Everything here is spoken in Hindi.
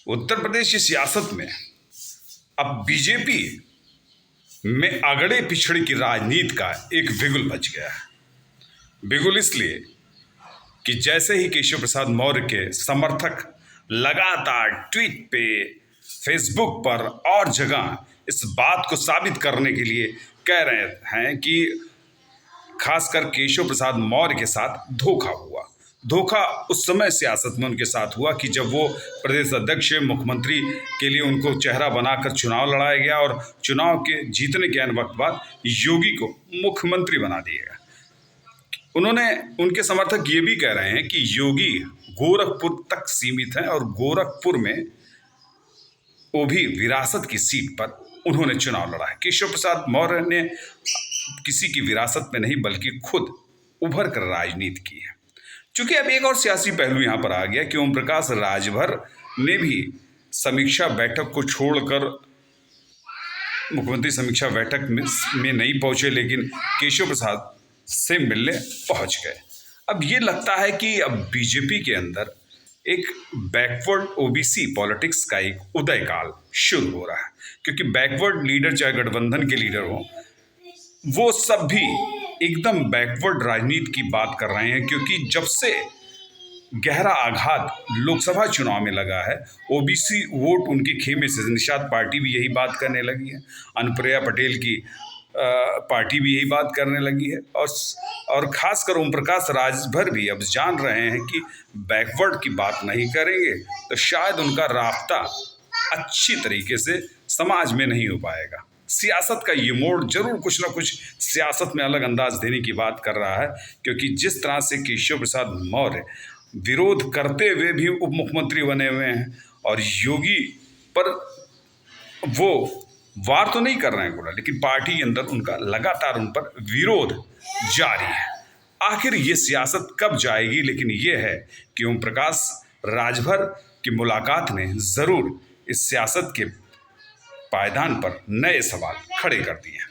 उत्तर प्रदेश की सियासत में अब बीजेपी में अगड़े पिछड़े की राजनीति का एक बिगुल बच गया है। बिगुल इसलिए कि जैसे ही केशव प्रसाद मौर्य के समर्थक लगातार ट्वीट पे, फेसबुक पर और जगह इस बात को साबित करने के लिए कह रहे हैं कि खासकर केशव प्रसाद मौर्य के साथ धोखा हुआ। धोखा उस समय सियासत में उनके साथ हुआ कि जब वो प्रदेश अध्यक्ष मुख्यमंत्री के लिए उनको चेहरा बनाकर चुनाव लड़ाया गया और चुनाव के जीतने के वक्त बाद योगी को मुख्यमंत्री बना दिया गया। उनके समर्थक ये भी कह रहे हैं कि योगी गोरखपुर तक सीमित हैं और गोरखपुर में वो भी विरासत की सीट पर उन्होंने चुनाव लड़ा है। केशव प्रसाद मौर्य ने किसी की विरासत में नहीं बल्कि खुद उभर कर राजनीति की है। चूंकि अब एक और सियासी पहलू यहाँ पर आ गया कि ओम प्रकाश राजभर ने भी समीक्षा बैठक को छोड़कर मुख्यमंत्री समीक्षा बैठक में नहीं पहुंचे, लेकिन केशव प्रसाद से मिलने पहुंच गए। अब ये लगता है कि अब बीजेपी के अंदर एक बैकवर्ड ओबीसी पॉलिटिक्स का एक उदय काल शुरू हो रहा है, क्योंकि बैकवर्ड लीडर चाहे गठबंधन के लीडर हो, वो सब भी एकदम बैकवर्ड राजनीति की बात कर रहे हैं। क्योंकि जब से गहरा आघात लोकसभा चुनाव में लगा है, ओबीसी वोट उनके खेमे से, निषाद पार्टी भी यही बात करने लगी है, अनुप्रिया पटेल की पार्टी भी यही बात करने लगी है, और खासकर ओम प्रकाश राजभर भी अब जान रहे हैं कि बैकवर्ड की बात नहीं करेंगे तो शायद उनका रास्ता अच्छी तरीके से समाज में नहीं हो पाएगा। सियासत का ये मोड़ जरूर कुछ ना कुछ सियासत में अलग अंदाज देने की बात कर रहा है, क्योंकि जिस तरह से केशव प्रसाद मौर्य विरोध करते हुए भी उप मुख्यमंत्री बने हुए हैं और योगी पर वो वार तो नहीं कर रहे हैं गोला, लेकिन पार्टी के अंदर उनका लगातार उन पर विरोध जारी है। आखिर ये सियासत कब जाएगी? लेकिन ये है कि ओम प्रकाश राजभर की मुलाकात ने जरूर इस सियासत के पायदान पर नए सवाल खड़े कर दिए हैं।